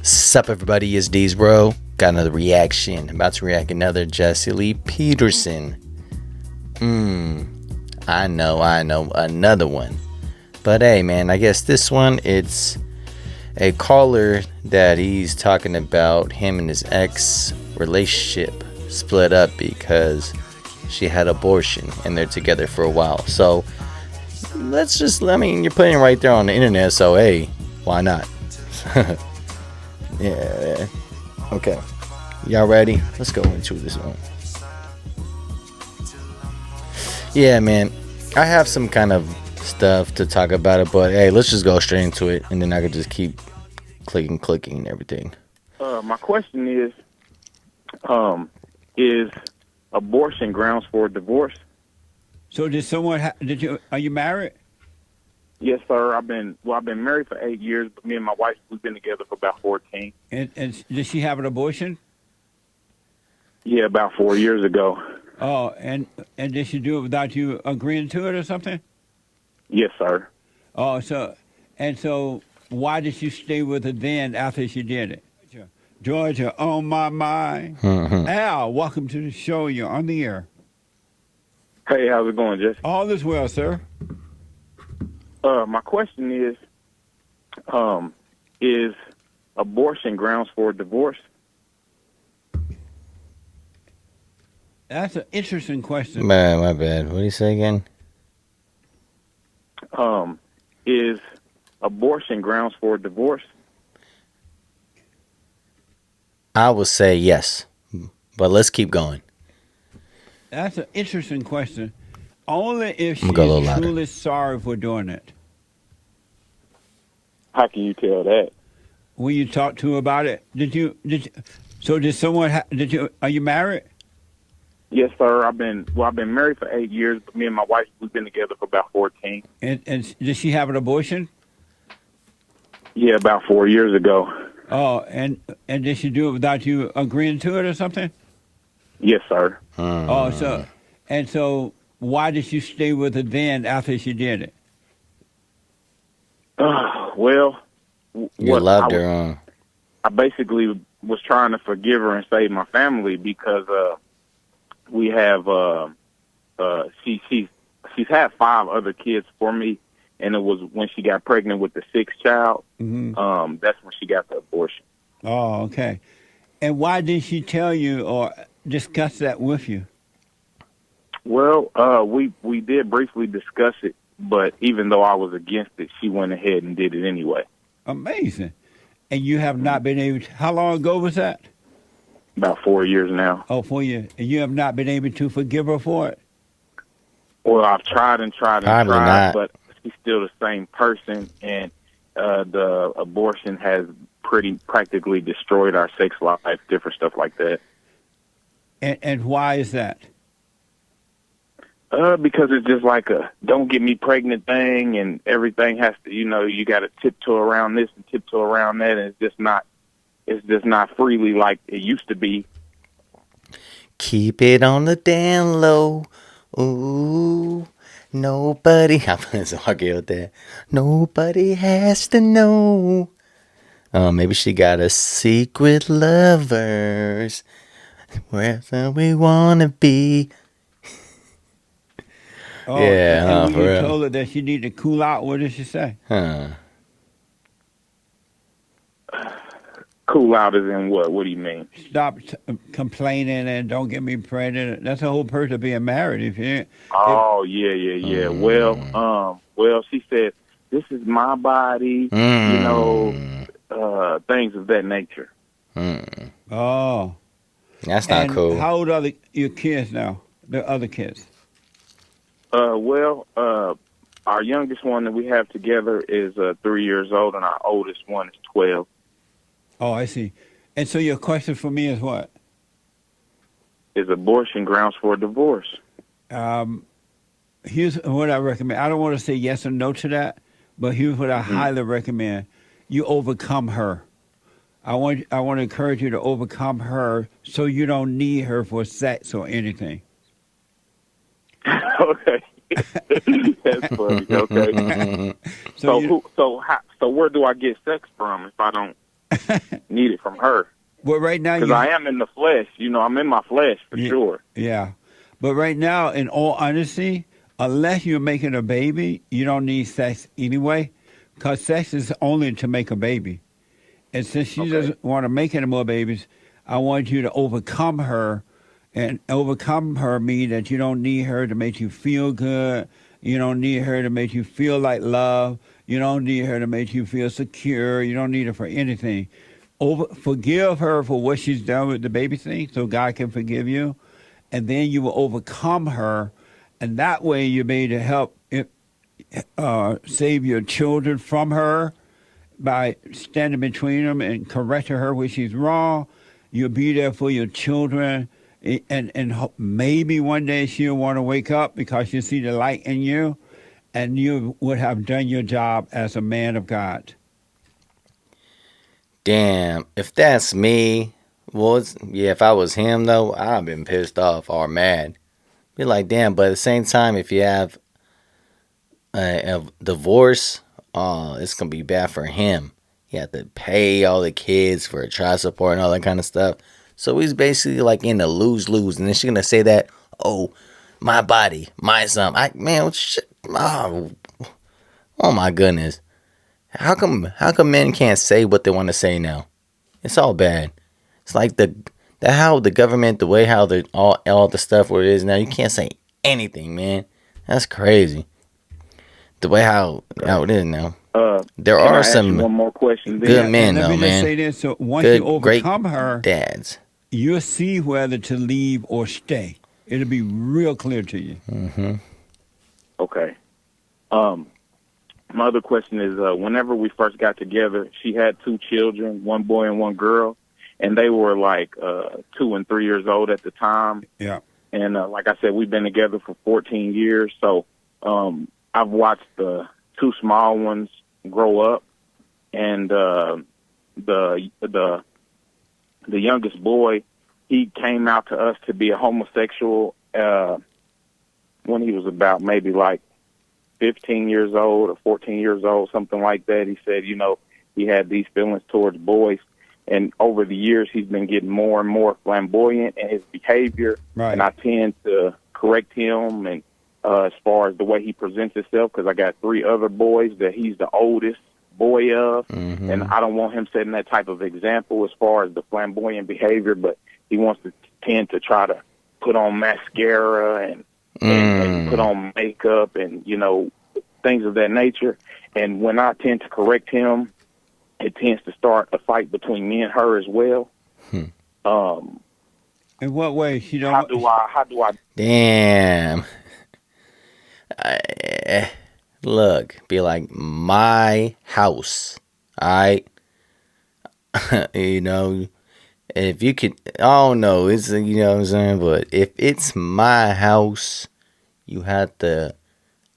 Sup everybody, it's D's bro. Got another reaction. About to react another Jesse Lee Peterson. I know, another one. But hey man, I guess this one it's a caller that he's talking about him and his ex relationship split up because she had abortion and they're together for a while. So you're putting it right there on the internet, so hey, why not? Yeah. Okay. Y'all ready? Let's go into this one. Yeah, man. I have some kind of stuff to talk about it, but hey, let's just go straight into it, and then I can just keep clicking, and everything. My question is abortion grounds for divorce? So did someone? Are you married? Yes, sir. I've been married for 8 years, but me and my wife, we've been together for about 14. And did she have an abortion? Yeah, about 4 years ago. Oh, and did she do it without you agreeing to it or something? Yes, sir. Oh, so why did you stay with her then after she did it? Georgia, on my mind. Al, welcome to the show. You're on the air. Hey, how's it going, Jesse? All is well, sir. My question is abortion grounds for divorce? That's an interesting question. Man, my bad. What do you say again? Is abortion grounds for divorce? I would say yes, but let's keep going. That's an interesting question. Only if she's truly sorry for doing it. How can you tell that? When you talk to her about it, so did someone? Are you married? Yes, sir. I've been married for 8 years, but me and my wife, we've been together for about 14. And did she have an abortion? Yeah, about 4 years ago. Oh, and did she do it without you agreeing to it or something? Yes, sir. Oh, so why did you stay with her then after she did it? Well, you loved her. I basically was trying to forgive her and save my family because we have she's had 5 other kids for me, and it was when she got pregnant with the 6th child. That's when she got the abortion. Oh, okay. And why didn't she tell you or discuss that with you? Well, we did briefly discuss it, but even though I was against it, she went ahead and did it anyway. Amazing. And you have not been able to, how long ago was that? About 4 years now. Oh, 4 years. And you have not been able to forgive her for it? Well, I've tried, but she's still the same person, and the abortion has practically destroyed our sex life, different stuff like that. And why is that? Because it's just like a don't get me pregnant thing, and everything has to, you got to tiptoe around this and tiptoe around that, and it's just not freely like it used to be. Keep it on the down low. Ooh, nobody. I'm so okay with that. Nobody has to know. Maybe she got a secret lovers. Wherever we wanna be. Oh, yeah, and when you told her that she needed to cool out, what did she say? Cool out as in what? What do you mean? Stop complaining and don't get me pregnant. That's the whole purpose of being married. Yeah. Well, she said, "This is my body," things of that nature. Oh, that's not cool. How old are your kids now? The other kids? Our youngest one that we have together is 3 years old, and our oldest one is 12. Oh, I see. And so your question for me is what? Is abortion grounds for divorce? Here's what I recommend. I don't want to say yes or no to that, but here's what I highly recommend. You overcome her. I want to encourage you to overcome her so you don't need her for sex or anything. Okay. That's funny. Okay. So where do I get sex from if I don't need it from her. Well, right now Because I am in the flesh. I'm in my flesh for sure. Yeah. But right now, in all honesty, unless you're making a baby, you don't need sex anyway, because sex is only to make a baby. And since she Okay. doesn't want to make any more babies, I want you to overcome her. And overcome her means that you don't need her to make you feel good. You don't need her to make you feel like love. You don't need her to make you feel secure. You don't need her for anything. Forgive her for what she's done with the baby thing so God can forgive you. And then you will overcome her. And that way you'll be able to help save your children from her by standing between them and correcting her when she's wrong. You'll be there for your children, and maybe one day she'll want to wake up because she'll see the light in you, and you would have done your job as a man of God. Damn, if that's me, yeah, if I was him though, I'd been pissed off or mad. Be like, damn, but at the same time, if you have a divorce, oh, it's gonna be bad for him. He had to pay all the kids for child support and all that kind of stuff. So he's basically like in a lose lose. And then she's gonna say that, oh, my body, my son. Man, shit, oh my goodness. How come men can't say what they want to say now? It's all bad. It's like how the government, the way how the all the stuff where it is now, you can't say anything, man. That's crazy. The way how it is now. There Can I are ask some you one more question? good Then? men And let though, me just man. say this: so once Good, you overcome her, dads. you'll see whether to leave or stay. It'll be real clear to you. Mm-hmm. Okay. My other question is, whenever we first got together, she had 2 children, 1 boy and 1 girl, and they were like 2 and 3 years old at the time. Yeah. And like I said, we've been together for 14 years. So I've watched the 2 small ones grow up, and the youngest boy, he came out to us to be a homosexual when he was about maybe like 15 years old or 14 years old, something like that. He said, he had these feelings towards boys. And over the years, he's been getting more and more flamboyant in his behavior. Right. And I tend to correct him and as far as the way he presents himself, because I got 3 other boys that he's the oldest boy of. Mm-hmm. And I don't want him setting that type of example as far as the flamboyant behavior, but he wants to tend to try to put on mascara and put on makeup and, things of that nature. And when I tend to correct him, it tends to start a fight between me and her as well. In what way? She don't. How do I? Damn. Look, be like my house. Alright? If you could, I don't know, it's, what I'm saying, but if it's my house, you have to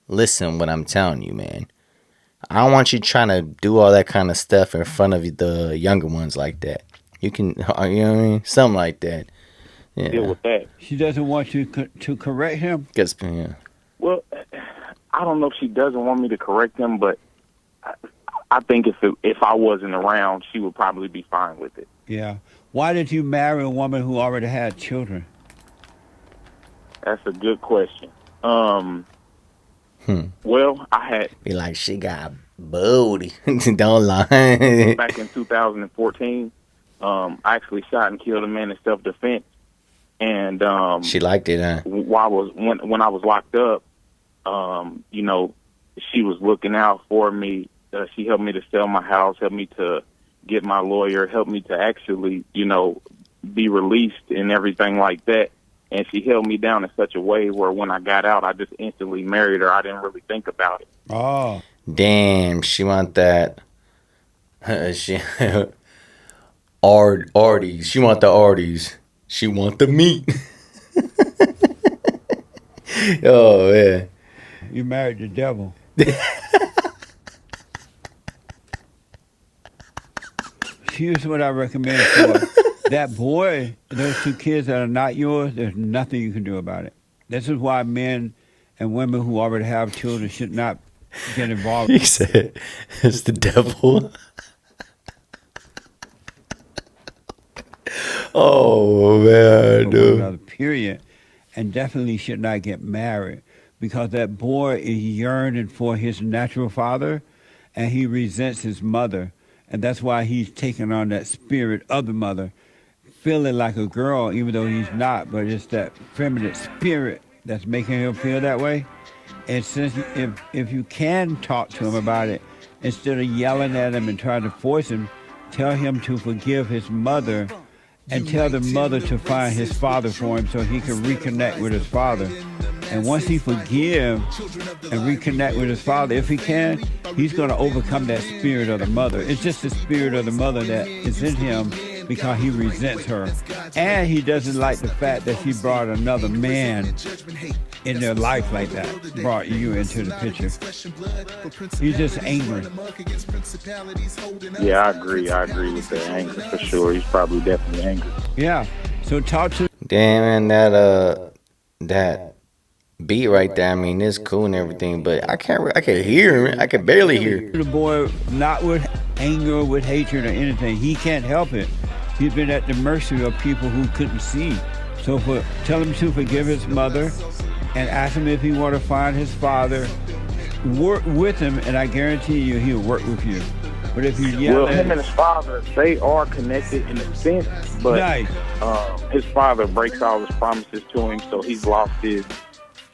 listen what I'm telling you, man. I don't want you trying to do all that kind of stuff in front of the younger ones like that. You can, you know what I mean? Something like that. Yeah. Deal with that. She doesn't want you to correct him. Yeah. Well, I don't know if she doesn't want me to correct him, but I think if I wasn't around, she would probably be fine with it. Yeah. Why did you marry a woman who already had children? That's a good question. Well, I had... Be like, she got booty. Don't lie. Back in 2014, I actually shot and killed a man in self-defense. And she liked it, huh? When I was locked up, she was looking out for me. She helped me to sell my house, helped me to get my lawyer, helped me to actually, be released and everything like that. And she held me down in such a way where when I got out, I just instantly married her. I didn't really think about it. Oh. Damn, she want that. She Arties. She want the Arties. She want the meat. Oh, man. You married the devil. Here's what I recommend for that boy, those 2 kids that are not yours, there's nothing you can do about it. This is why men and women who already have children should not get involved. He said, it's the devil. Oh man, for one dude. another, period, and definitely should not get married because that boy is yearning for his natural father and he resents his mother. And that's why he's taking on that spirit of the mother, feeling like a girl, even though he's not, but it's that feminine spirit that's making him feel that way. And since if you can talk to him about it, instead of yelling at him and trying to force him, tell him to forgive his mother and tell the mother to find his father for him so he can reconnect with his father. And once he forgive and reconnect with his father, if he can, he's going to overcome that spirit of the mother. It's just the spirit of the mother that is in him because he resents her. And he doesn't like the fact that she brought another man in their life like that, brought you into the picture. He's just angry. Yeah, I agree. I agree with the anger for sure. He's probably definitely angry. Yeah. So talk to Damn, man, that beat right there. I mean, it's cool and everything, but I can't hear him. I can barely hear. the boy, not with anger, with hatred, or anything. He can't help it. He's been at the mercy of people who couldn't see. So tell him to forgive his mother and ask him if he want to find his father. Work with him, and I guarantee you he'll work with you. But if you yell Well, at him and his father, they are connected in a sense, but nice. his father breaks all his promises to him, so he's lost his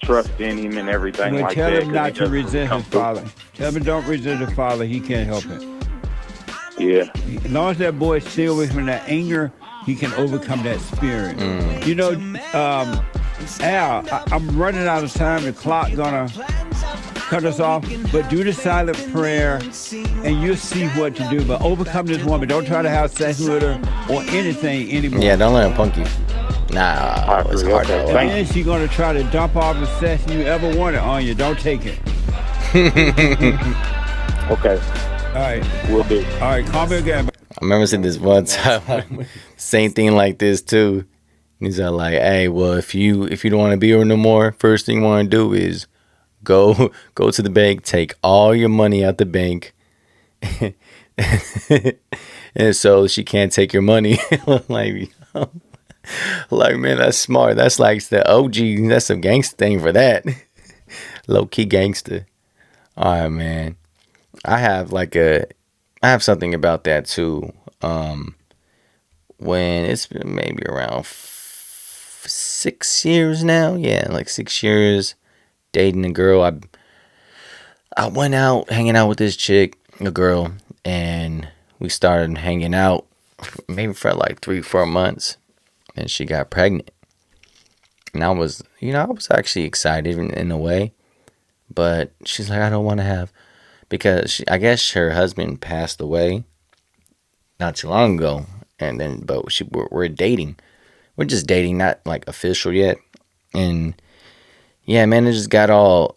trust in him and everything Well, like tell that. him 'cause not he to doesn't resent come his through. father. Tell him don't resent his father. He can't help it. Yeah. As long as that boy is still with him in that anger, he can overcome that spirit. You know, Al, I'm running out of time. The clock gonna cut us off. But do the silent prayer, and you'll see what to do. But overcome this woman. Don't try to have sex with her or anything anymore. Yeah, don't let him punk you. I Nah, it's agree. hard Okay, though. And thank then she's gonna try to dump all the sex you ever wanted on you. Don't take it. Okay, All right. we'll do. All right. Call me again. I remember seeing this one time, same thing like this too. He's like, "Hey, well, if you don't want to be here no more, first thing you want to do is go to the bank, take all your money out the bank, and so she can't take your money." like, like man, that's smart. That's like the OG. That's some gangster thing for that. Low key gangster. All right, man. I have I have something about that too. When it's been maybe around 6 years now, yeah, like 6 years dating a girl. I went out hanging out with this chick, a girl, and we started hanging out maybe for like 3 4 months, and she got pregnant. And I was actually excited in a way, but she's like, I don't want to have because I guess her husband passed away not too long ago, and then but we're dating. We're just dating, not like official yet. And yeah, man, it just got all.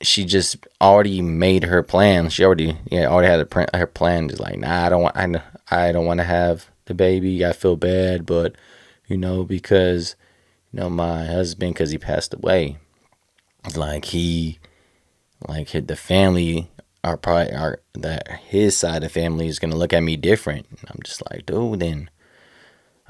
She just already made her plan. She already had her plan. Just like, nah, I don't want to have the baby. I feel bad, but because my husband, because he passed away, like the family are probably are that his side of the family is gonna look at me different. And I'm just like, dude, then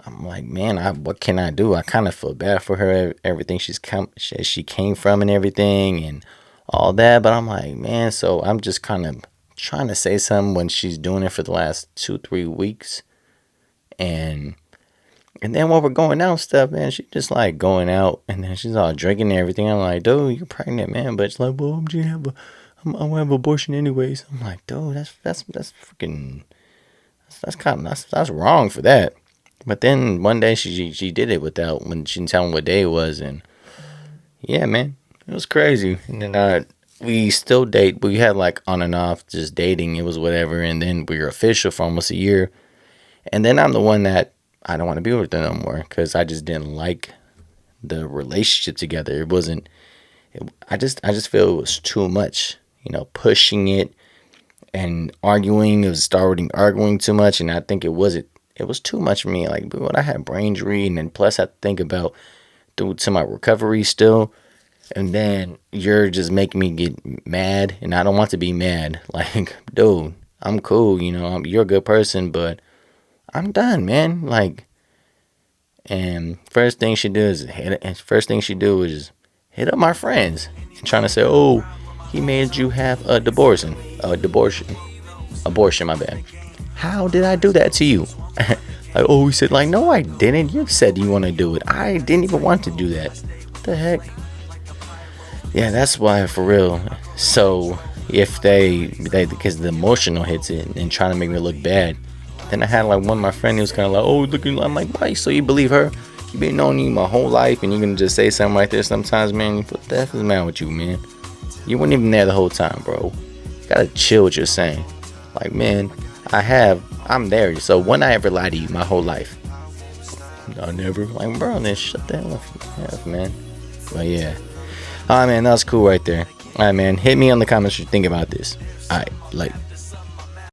I'm like, man, what can I do? I kind of feel bad for her, everything she came from and everything and all that. But I'm like, man, so I'm just kind of trying to say something when she's doing it for the last 2 3 weeks, and then while we're going out and stuff, man, she just like going out and then she's all drinking and everything. I'm like, dude, you're pregnant, man. But she's like, well, I'm gonna have abortion anyways. I'm like, dude, that's freaking that's wrong for that. But then one day she did it without when she didn't tell me what day it was, and yeah, man, it was crazy. And then we still date. We had like on and off just dating. It was whatever, and then we were official for almost a year. And then I'm the one that I don't want to be with her no more because I just didn't like the relationship together. It wasn't. I just feel it was too much. Pushing it and arguing. It was starting arguing too much, and I think it was too much for me. Like, but I had brain injury, and then plus I had to think about due to my recovery still. And then you're just making me get mad, and I don't want to be mad. Like, dude, I'm cool. You're a good person, but I'm done, man. Like, And first thing she do is hit up my friends and trying to say, oh, he made you have a abortion, my bad. How did I do that to you? Like, oh, he said, like, no, I didn't. You said you want to do it. I didn't even want to do that. What the heck? Yeah, that's why, for real. So if they because the emotional hits it and trying to make me look bad. Then I had like one of my friends who was kind of like, oh, looking. I'm like, why? So you believe her? You been knowing you my whole life, and you're gonna just say something like this sometimes, man? What the F is the matter with you, man? You weren't even there the whole time, bro. You gotta chill what you're saying. Like, man, I'm there. So when I ever lie to you my whole life? I never. Like, bro, then shut the hell up, man. But yeah. Alright, man, that was cool right there. Alright, man, hit me on the comments what you think about this. Alright, like.